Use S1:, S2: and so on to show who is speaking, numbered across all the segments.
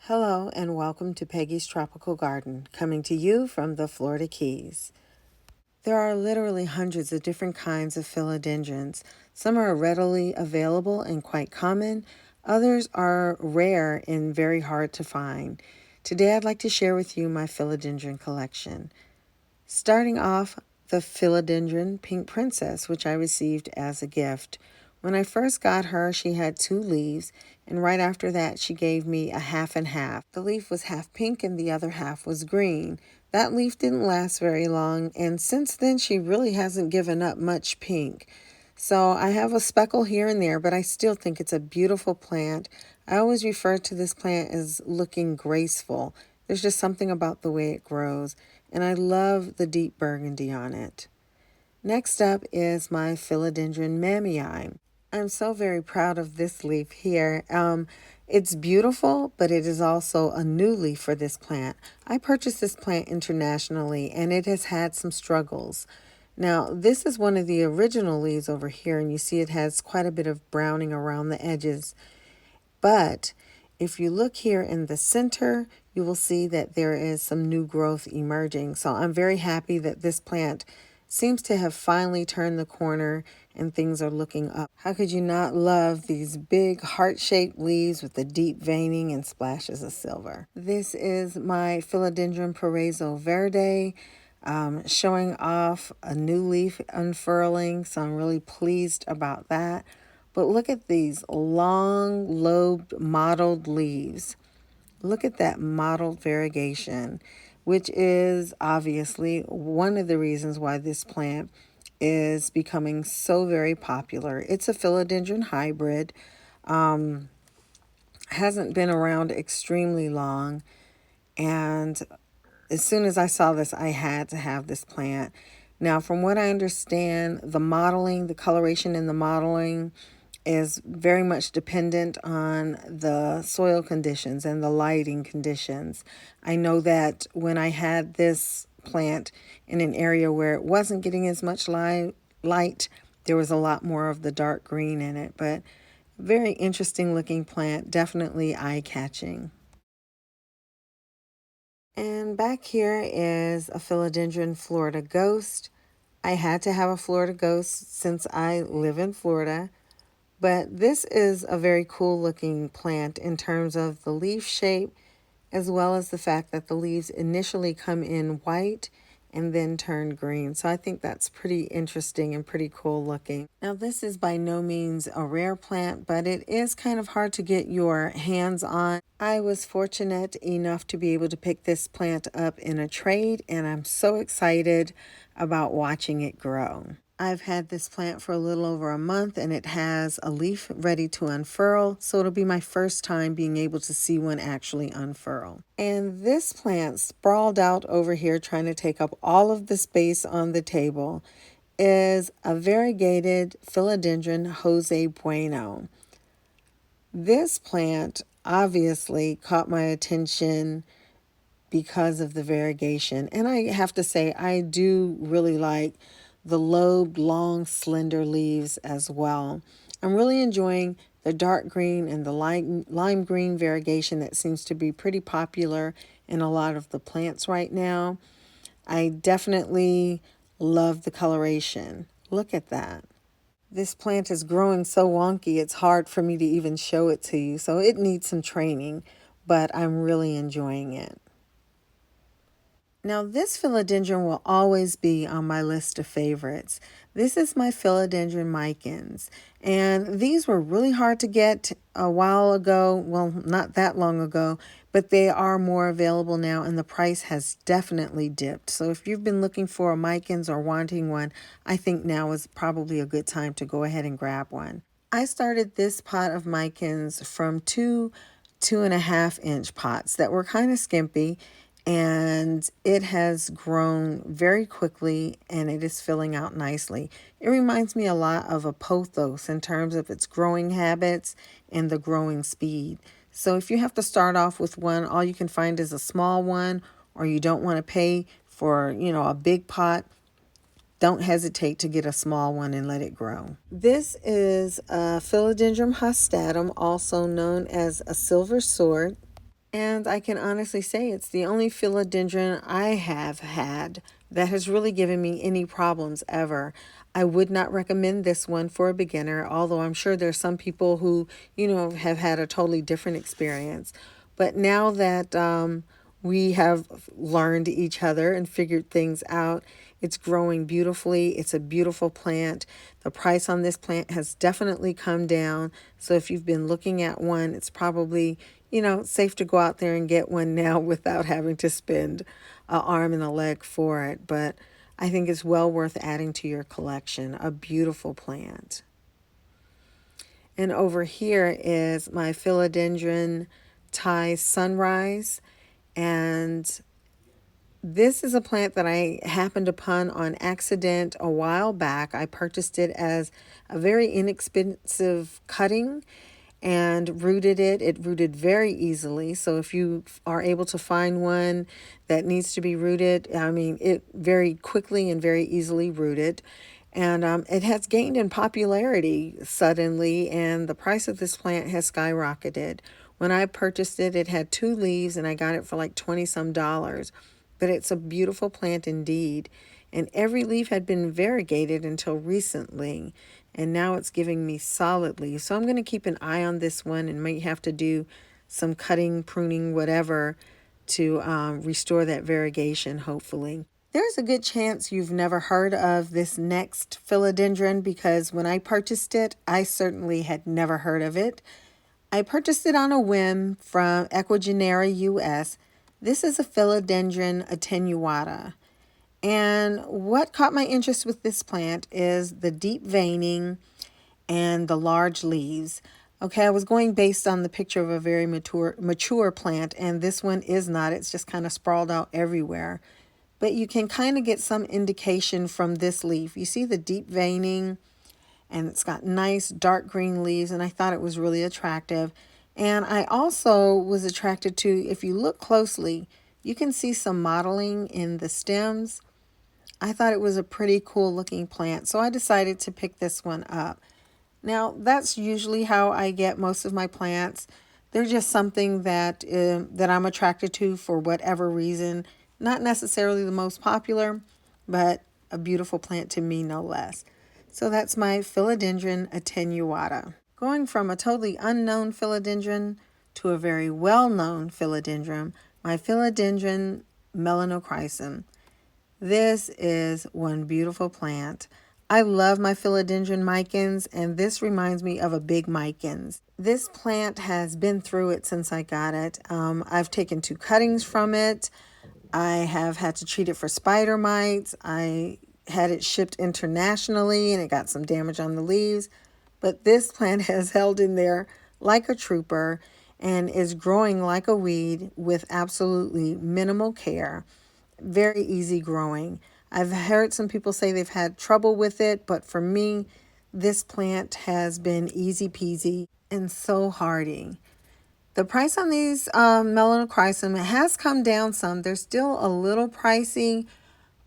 S1: Hello and welcome to Peggy's Tropical Garden, coming to you from the Florida Keys. There are literally hundreds of different kinds of philodendrons. Some are readily available and quite common. Others are rare and very hard to find. Today I'd like to share with you my philodendron collection. Starting off, the Philodendron Pink Princess, which I received as a gift. When I first got her, she had 2 leaves, and right after that, she gave me a half and half. The leaf was half pink and the other half was green. That leaf didn't last very long, and since then, she really hasn't given up much pink. So I have a speckle here and there, but I still think it's a beautiful plant. I always refer to this plant as looking graceful. There's just something about the way it grows, and I love the deep burgundy on it. Next up is my Philodendron mamiyan. I'm so very proud of this leaf here. It's beautiful, but it is also a new leaf for this plant. I purchased this plant internationally, and it has had some struggles. Now, this is one of the original leaves over here, and you see it has quite a bit of browning around the edges. But if you look here in the center, you will see that there is some new growth emerging. So I'm very happy that this plant seems to have finally turned the corner and things are looking up. How could you not love these big heart-shaped leaves with the deep veining and splashes of silver? This is my Philodendron Paraiso Verde, showing off a new leaf unfurling. So I'm really pleased about that. But look at these long lobed mottled leaves. Look at that mottled variegation, which is obviously one of the reasons why this plant is becoming so very popular. It's a philodendron hybrid. Hasn't been around extremely long, and as soon as I saw this, I had to have this plant. Now, from what I understand, the modeling, the coloration in the modeling is very much dependent on the soil conditions and the lighting conditions. I know that when I had this plant in an area where it wasn't getting as much light, there was a lot more of the dark green in it, but very interesting looking plant, definitely eye-catching. And back here is a Philodendron Florida Ghost. I had to have a Florida Ghost since I live in Florida. But this is a very cool looking plant in terms of the leaf shape, as well as the fact that the leaves initially come in white and then turn green. So I think that's pretty interesting and pretty cool looking. Now, this is by no means a rare plant, but it is kind of hard to get your hands on. I was fortunate enough to be able to pick this plant up in a trade, and I'm so excited about watching it grow. I've had this plant for a little over a month, and it has a leaf ready to unfurl, so it'll be my first time being able to see one actually unfurl. And this plant, sprawled out over here trying to take up all of the space on the table, is a variegated Philodendron Jose Bueno. This plant obviously caught my attention because of the variegation, and I have to say I do really like the lobed, long, slender leaves as well. I'm really enjoying the dark green and the lime green variegation that seems to be pretty popular in a lot of the plants right now. I definitely love the coloration. Look at that. This plant is growing so wonky, it's hard for me to even show it to you, so it needs some training, but I'm really enjoying it. Now, this philodendron will always be on my list of favorites. This is my philodendron micans, and these were really hard to get a while ago. Well, not that long ago, but they are more available now, and the price has definitely dipped. So if you've been looking for a micans or wanting one, I think now is probably a good time to go ahead and grab one. I started this pot of micans from two 2.5-inch pots that were kind of skimpy, and it has grown very quickly and it is filling out nicely. It reminds me a lot of a pothos in terms of its growing habits and the growing speed. So if you have to start off with one, all you can find is a small one, or you don't want to pay for, a big pot, don't hesitate to get a small one and let it grow. This is a Philodendron hastatum, also known as a silver sword. And I can honestly say it's the only philodendron I have had that has really given me any problems ever. I would not recommend this one for a beginner, although I'm sure there's some people who, have had a totally different experience. But now that we have learned each other and figured things out, it's growing beautifully. It's a beautiful plant. The price on this plant has definitely come down. So if you've been looking at one, it's probably, safe to go out there and get one now without having to spend an arm and a leg for it. But I think it's well worth adding to your collection. A beautiful plant. And over here is my Philodendron Thai Sunrise. And this is a plant that I happened upon on accident a while back. I purchased it as a very inexpensive cutting and rooted it. It rooted very easily. So if you are able to find one that needs to be rooted, I mean, it very quickly and very easily rooted. And it has gained in popularity suddenly, and the price of this plant has skyrocketed. When I purchased it, it had 2 leaves, and I got it for like 20 some dollars. But it's a beautiful plant indeed. And every leaf had been variegated until recently. And now it's giving me solid leaves. So I'm going to keep an eye on this one and might have to do some cutting, pruning, whatever to restore that variegation, hopefully. There's a good chance you've never heard of this next philodendron because when I purchased it, I certainly had never heard of it. I purchased it on a whim from Equigenera US. This is a Philodendron attenuata. And what caught my interest with this plant is the deep veining and the large leaves. Okay, I was going based on the picture of a very mature plant, and this one is not. It's just kind of sprawled out everywhere. But you can kind of get some indication from this leaf. You see the deep veining, and it's got nice dark green leaves, and I thought it was really attractive. And I also was attracted to, if you look closely, you can see some mottling in the stems. I thought it was a pretty cool looking plant, so I decided to pick this one up. Now, that's usually how I get most of my plants. They're just something that I'm attracted to for whatever reason. Not necessarily the most popular, but a beautiful plant to me no less. So that's my Philodendron attenuata. Going from a totally unknown philodendron to a very well-known philodendron, my Philodendron melanochrysum. This is one beautiful plant. I love my Philodendron micans, and this reminds me of a big micans. This plant has been through it since I got it. I've taken 2 cuttings from it. I have had to treat it for spider mites. I had it shipped internationally, and it got some damage on the leaves. But this plant has held in there like a trooper and is growing like a weed with absolutely minimal care. Very easy growing. I've heard some people say they've had trouble with it, but for me, this plant has been easy peasy and so hardy. The price on these melanochrysum has come down some. They're still a little pricey,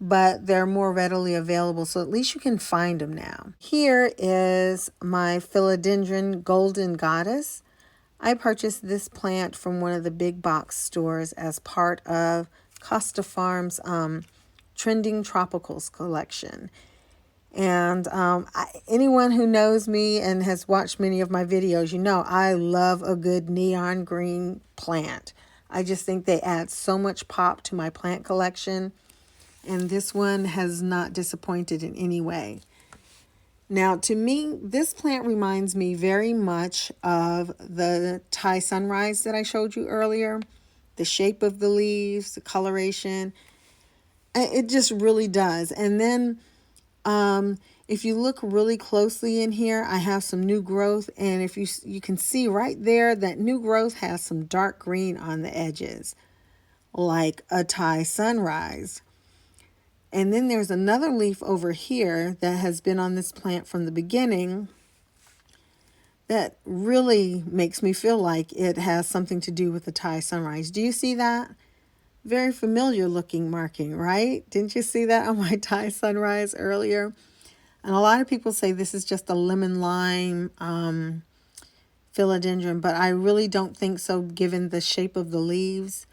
S1: but they're more readily available, so at least you can find them now. Here is my Philodendron Golden Goddess. I purchased this plant from one of the big box stores as part of Costa Farms' Trending Tropicals collection. And anyone who knows me and has watched many of my videos, you know I love a good neon green plant. I just think they add so much pop to my plant collection, and this one has not disappointed in any way. Now, to me, this plant reminds me very much of the Thai Sunrise that I showed you earlier. The shape of the leaves, the coloration, it just really does. And then if you look really closely in here, I have some new growth, and if you can see right there that new growth has some dark green on the edges, like a Thai Sunrise. And then there's another leaf over here that has been on this plant from the beginning that really makes me feel like it has something to do with the Thai Sunrise. Do you see that? Very familiar looking marking, right? Didn't you see that on my Thai Sunrise earlier? And a lot of people say this is just a lemon lime philodendron, but I really don't think so given the shape of the leaves.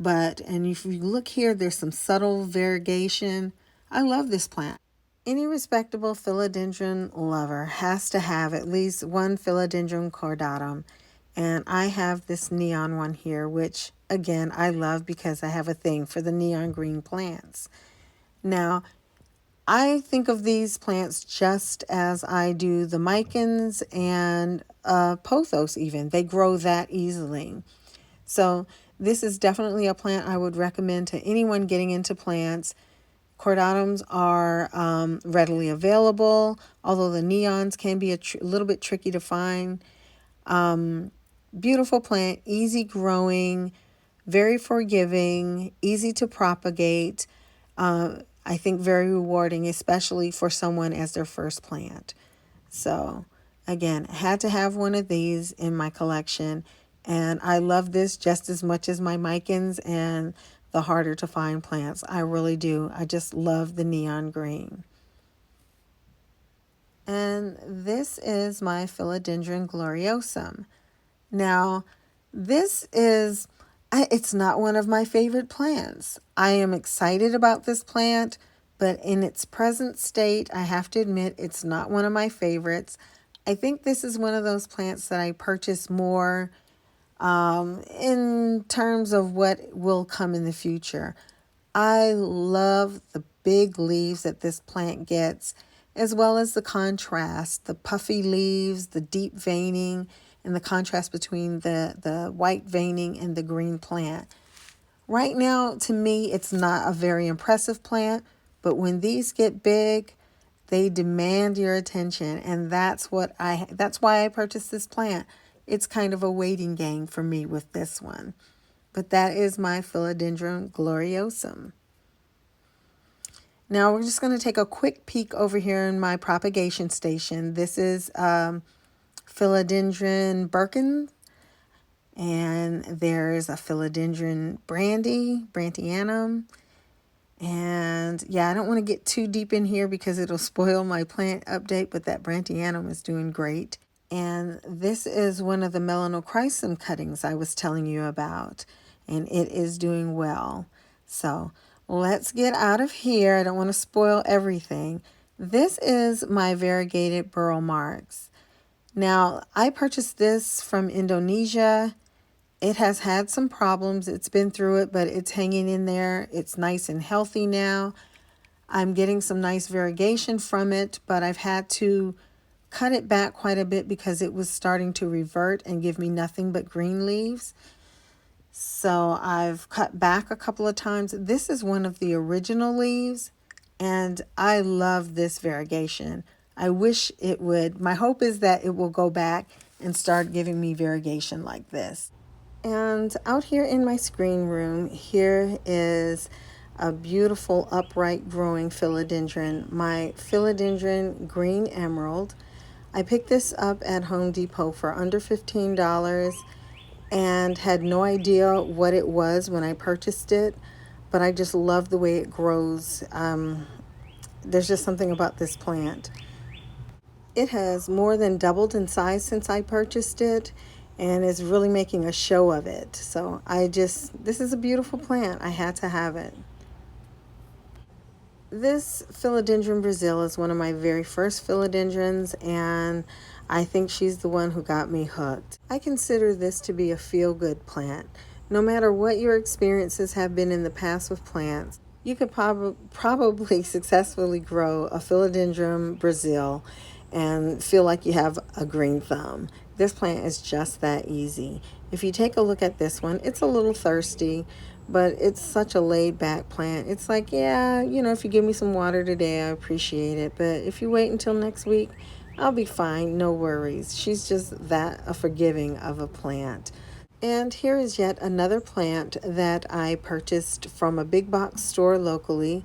S1: And if you look here, there's some subtle variegation. I love this plant. Any respectable philodendron lover has to have at least one philodendron cordatum. And I have this neon one here, which again, I love because I have a thing for the neon green plants. Now, I think of these plants just as I do the micans and pothos even. They grow that easily. So this is definitely a plant I would recommend to anyone getting into plants. Cordatums are readily available, although the neons can be a little bit tricky to find. Beautiful plant, easy growing, very forgiving, easy to propagate. I think very rewarding, especially for someone as their first plant. So again, had to have one of these in my collection. And I love this just as much as my micans and the harder to find plants. I really do. I just love the neon green. And this is my Philodendron Gloriosum. Now, it's not one of my favorite plants. I am excited about this plant, but in its present state, I have to admit it's not one of my favorites. I think this is one of those plants that I purchase more in terms of what will come in the future. I love the big leaves that this plant gets, as well as the contrast, the puffy leaves, the deep veining, and the contrast between the white veining and the green plant. Right now, to me, it's not a very impressive plant, but when these get big, they demand your attention, and that's why I purchased this plant. It's kind of a waiting game for me with this one. But that is my Philodendron Gloriosum. Now we're just going to take a quick peek over here in my propagation station. This is Philodendron Birkin, and there's a Philodendron Brantianum. And yeah, I don't want to get too deep in here because it'll spoil my plant update, but that Brantianum is doing great. And this is one of the melanochrysum cuttings I was telling you about, and it is doing well. So let's get out of here. I don't want to spoil everything. This is my variegated burl marks. Now, I purchased this from Indonesia. It has had some problems. It's been through it, but it's hanging in there. It's nice and healthy now. I'm getting some nice variegation from it, but I've had to cut it back quite a bit because it was starting to revert and give me nothing but green leaves. So I've cut back a couple of times. This is one of the original leaves, and I love this variegation. I wish it would. My hope is that it will go back and start giving me variegation like this. And out here in my screen room, here is a beautiful upright growing philodendron, my Philodendron Green Emerald. I picked this up at Home Depot for under $15 and had no idea what it was when I purchased it, but I just love the way it grows. There's just something about this plant. It has more than doubled in size since I purchased it and is really making a show of it. So this is a beautiful plant. I had to have it. This Philodendron Brazil is one of my very first philodendrons, and I think she's the one who got me hooked. I consider this to be a feel-good plant. No matter what your experiences have been in the past with plants, you could probably successfully grow a Philodendron Brazil and feel like you have a green thumb. This plant is just that easy. If you take a look at this one, it's a little thirsty, but it's such a laid back plant. It's like, yeah, if you give me some water today, I appreciate it. But if you wait until next week, I'll be fine. No worries. She's just that forgiving of a plant. And here is yet another plant that I purchased from a big box store locally.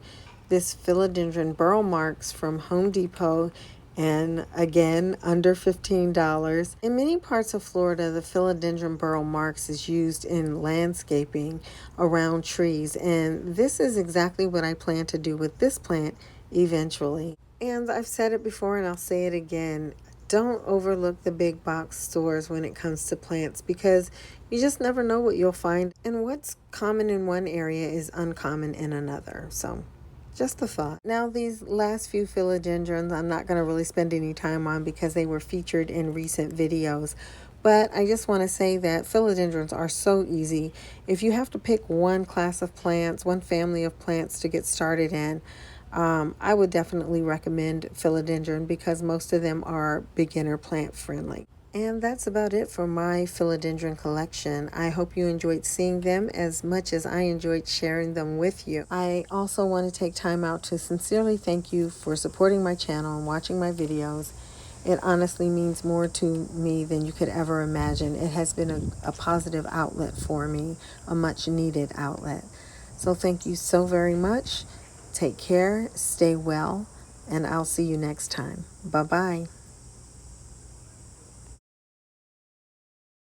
S1: This Philodendron Burl Marks from Home Depot, and again, under $15. In many parts of Florida, the Philodendron Burl Marks is used in landscaping around trees, and this is exactly what I plan to do with this plant eventually. And I've said it before and I'll say it again. don't overlook the big box stores when it comes to plants because you just never know what you'll find, and what's common in one area is uncommon in another. So just a thought. Now, these last few philodendrons I'm not going to really spend any time on because they were featured in recent videos. But I just want to say that philodendrons are so easy. If you have to pick one class of plants, one family of plants to get started in, I would definitely recommend philodendron because most of them are beginner plant friendly. And that's about it for my philodendron collection. I hope you enjoyed seeing them as much as I enjoyed sharing them with you. I also want to take time out to sincerely thank you for supporting my channel and watching my videos. It honestly means more to me than you could ever imagine. It has been a positive outlet for me, a much needed outlet. So thank you so very much. Take care, stay well, and I'll see you next time. Bye-bye.